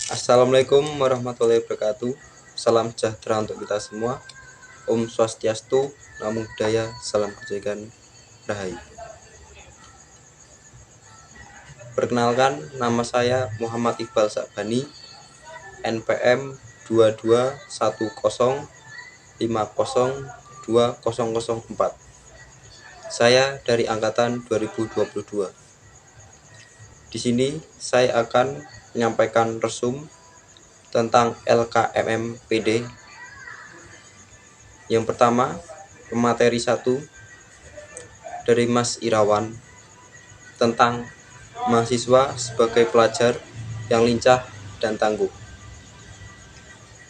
Assalamualaikum warahmatullahi wabarakatuh. Salam sejahtera untuk kita semua. Om Swastiastu, Namo Buddhaya, salam kebajikan, Rahayu. Perkenalkan, nama saya Muhammad Iqbal Sakbani, NPM 2210502004. Saya dari angkatan 2022. Di sini saya akan menyampaikan resum tentang LKMM-PD. Yang pertama, pemateri 1 dari Mas Irawan tentang mahasiswa sebagai pelajar yang lincah dan tangguh.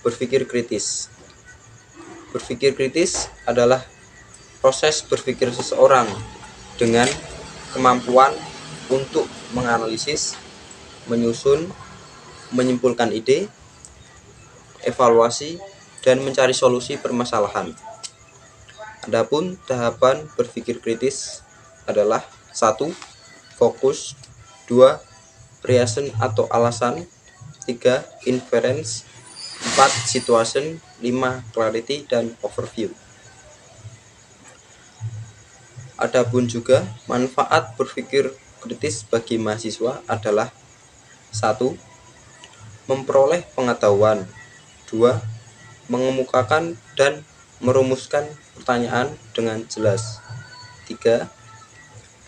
Berpikir kritis. Berpikir kritis adalah proses berpikir seseorang dengan kemampuan untuk menganalisis, menyusun, menyimpulkan ide, evaluasi, dan mencari solusi permasalahan. Adapun tahapan berpikir kritis adalah 1. Fokus, 2. Reason atau alasan, 3. Inference, 4. Situation, 5. Clarity, dan overview. Adapun juga manfaat berpikir kritis bagi mahasiswa adalah 1. Memperoleh pengetahuan, 2. Mengemukakan dan merumuskan pertanyaan dengan jelas, 3.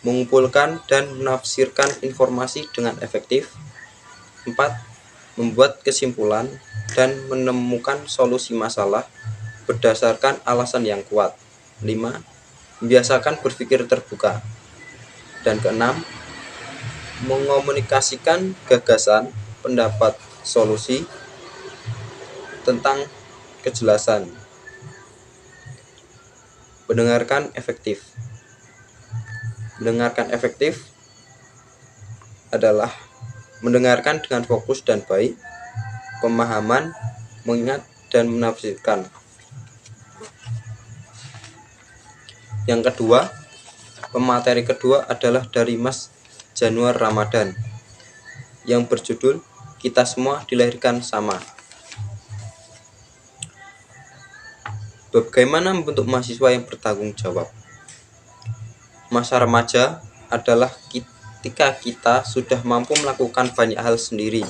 Mengumpulkan dan menafsirkan informasi dengan efektif, 4. Membuat kesimpulan dan menemukan solusi masalah berdasarkan alasan yang kuat, 5. Membiasakan berpikir terbuka, dan keenam, mengomunikasikan gagasan, pendapat, solusi tentang kejelasan. Mendengarkan efektif. Mendengarkan efektif adalah mendengarkan dengan fokus dan baik, pemahaman, mengingat, dan menafsirkan. Yang kedua, pemateri kedua adalah dari Mas Januar Ramadan yang berjudul Kita Semua Dilahirkan Sama. Bagaimana membentuk mahasiswa yang bertanggung jawab? Masa remaja adalah ketika kita sudah mampu melakukan banyak hal sendiri,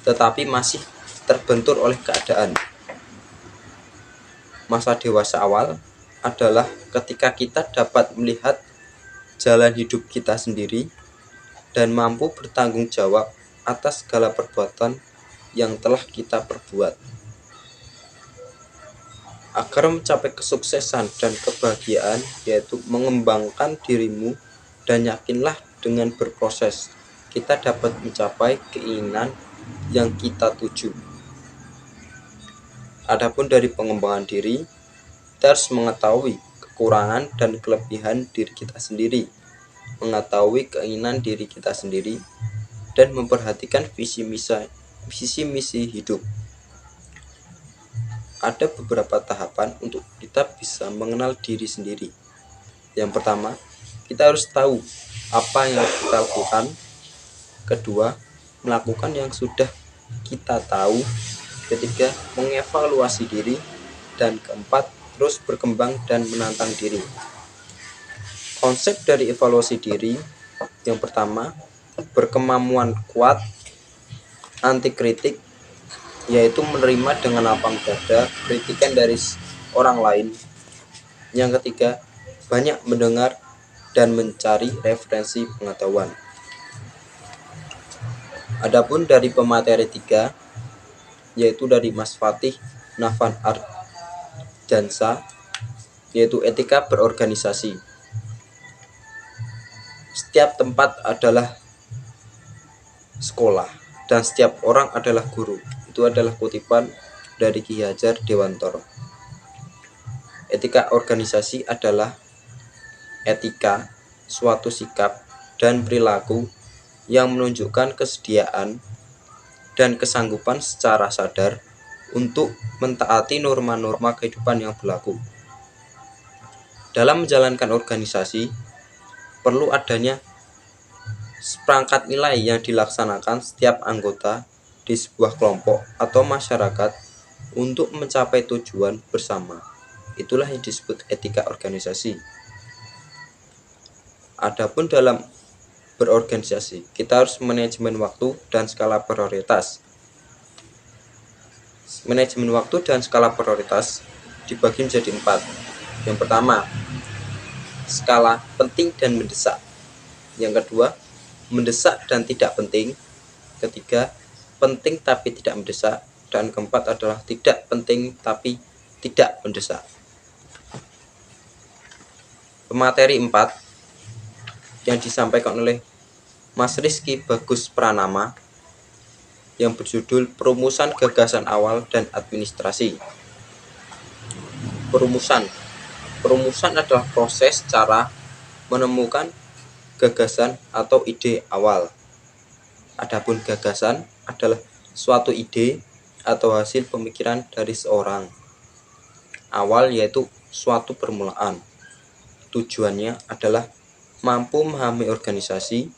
tetapi masih terbentur oleh keadaan. Masa dewasa awal adalah ketika kita dapat melihat jalan hidup kita sendiri dan mampu bertanggung jawab atas segala perbuatan yang telah kita perbuat. Agar mencapai kesuksesan dan kebahagiaan, yaitu mengembangkan dirimu, dan yakinlah dengan berproses kita dapat mencapai keinginan yang kita tuju. Adapun dari pengembangan diri, kita harus mengetahui kekurangan dan kelebihan diri kita sendiri, mengetahui keinginan diri kita sendiri, dan memperhatikan visi misi hidup. Ada beberapa tahapan untuk kita bisa mengenal diri sendiri. Yang pertama, kita harus tahu apa yang harus kita lakukan. Kedua, melakukan yang sudah kita tahu. Ketiga, mengevaluasi diri. Dan keempat, terus berkembang dan menantang diri. Konsep dari evaluasi diri, yang pertama, berkemampuan kuat, anti kritik, yaitu menerima dengan lapang dada kritikan dari orang lain. Yang ketiga, banyak mendengar dan mencari referensi pengetahuan. Adapun dari pemateri 3, yaitu dari Mas Fatih Nafan Arjansa, yaitu etika berorganisasi. Setiap tempat adalah sekolah dan setiap orang adalah guru. Itu adalah kutipan dari Ki Hajar Dewantoro. Etika organisasi adalah etika, suatu sikap dan perilaku yang menunjukkan kesediaan dan kesanggupan secara sadar untuk mentaati norma-norma kehidupan yang berlaku. Dalam menjalankan organisasi, perlu adanya seperangkat nilai yang dilaksanakan setiap anggota di sebuah kelompok atau masyarakat untuk mencapai tujuan bersama. Itulah yang disebut etika organisasi. Adapun dalam berorganisasi, kita harus manajemen waktu dan skala prioritas. Manajemen waktu dan skala prioritas dibagi menjadi 4. Yang pertama, skala penting dan mendesak. Yang kedua, mendesak dan tidak penting. Ketiga, penting tapi tidak mendesak. Dan keempat adalah tidak penting tapi tidak mendesak. Pemateri 4 yang disampaikan oleh Mas Rizky Bagus Pranama yang berjudul Perumusan Gagasan Awal dan Administrasi. Perumusan adalah proses cara menemukan gagasan atau ide awal. Adapun gagasan adalah suatu ide atau hasil pemikiran dari seorang. Awal yaitu suatu permulaan. Tujuannya adalah mampu memahami organisasi,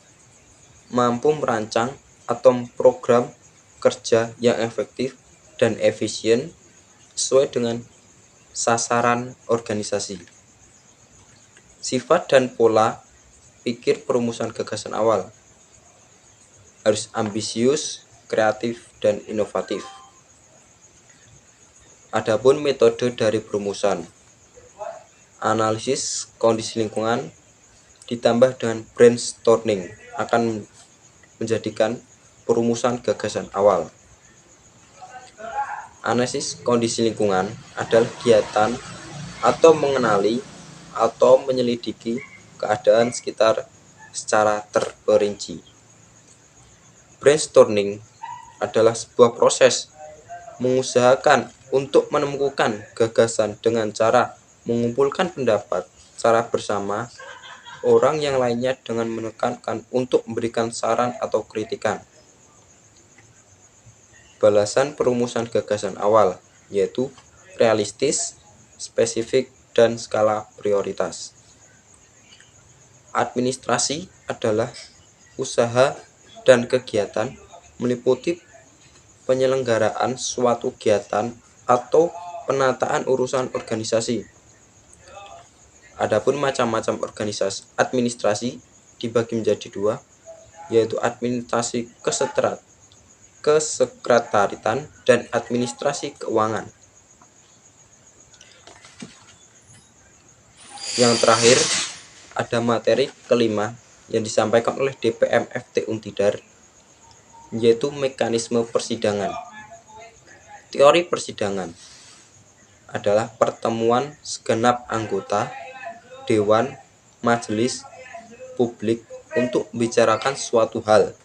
mampu merancang atau program kerja yang efektif dan efisien sesuai dengan sasaran organisasi. Sifat dan pola pikir perumusan gagasan awal harus ambisius, kreatif, dan inovatif. Adapun metode dari perumusan, analisis kondisi lingkungan ditambah dengan brainstorming akan menjadikan perumusan gagasan awal. Analisis kondisi lingkungan adalah kegiatan atau mengenali atau menyelidiki keadaan sekitar secara terperinci. Brainstorming adalah sebuah proses mengusahakan untuk menemukan gagasan dengan cara mengumpulkan pendapat secara bersama orang yang lainnya dengan menekankan untuk memberikan saran atau kritikan. Balasan perumusan gagasan awal yaitu realistis, spesifik, dan skala prioritas. Administrasi adalah usaha dan kegiatan meliputi penyelenggaraan suatu kegiatan atau penataan urusan organisasi. Adapun macam-macam organisasi administrasi dibagi menjadi 2, yaitu administrasi kesekretariatan dan administrasi keuangan. Yang terakhir, ada materi kelima yang disampaikan oleh DPM FT Untidar, yaitu mekanisme persidangan. Teori persidangan adalah pertemuan segenap anggota dewan, majelis, publik untuk membicarakan suatu hal.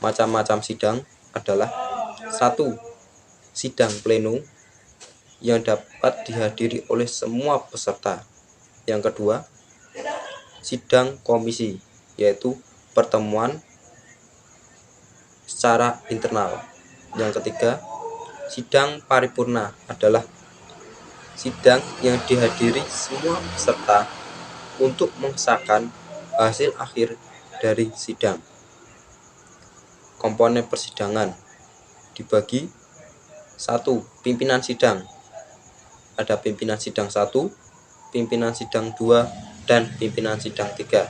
Macam-macam sidang adalah 1. Sidang pleno yang dapat dihadiri oleh semua peserta. Yang kedua, sidang komisi, yaitu pertemuan secara internal. Yang ketiga, sidang paripurna adalah sidang yang dihadiri semua peserta untuk mengesahkan hasil akhir dari sidang. Komponen persidangan dibagi 1. Pimpinan sidang. Ada pimpinan sidang 1, pimpinan sidang 2, dan pimpinan sidang 3.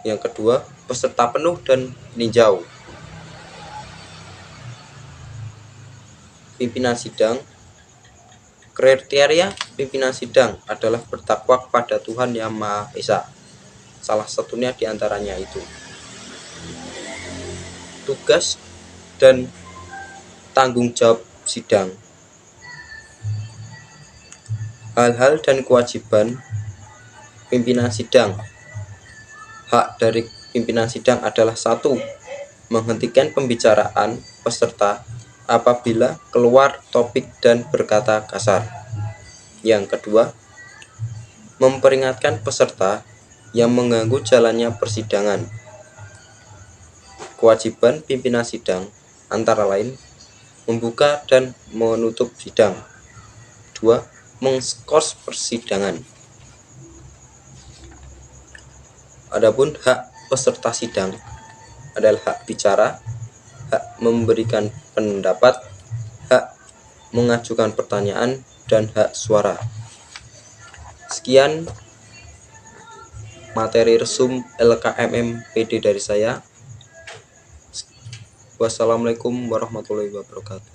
Yang kedua, peserta penuh dan peninjau. Pimpinan sidang. Kriteria pimpinan sidang adalah bertakwa kepada Tuhan Yang Maha Esa. Salah satunya diantaranya itu. Tugas dan tanggung jawab sidang. Hal-hal dan kewajiban pimpinan sidang. Hak dari pimpinan sidang adalah 1. Menghentikan pembicaraan peserta apabila keluar topik dan berkata kasar. Yang kedua, memperingatkan peserta yang mengganggu jalannya persidangan. Kewajiban pimpinan sidang antara lain membuka dan menutup sidang. 2. Mengskors persidangan. Adapun hak peserta sidang adalah hak bicara, hak memberikan pendapat, hak mengajukan pertanyaan, dan hak suara. Sekian materi resum LKMM PD dari saya. Wassalamualaikum warahmatullahi wabarakatuh.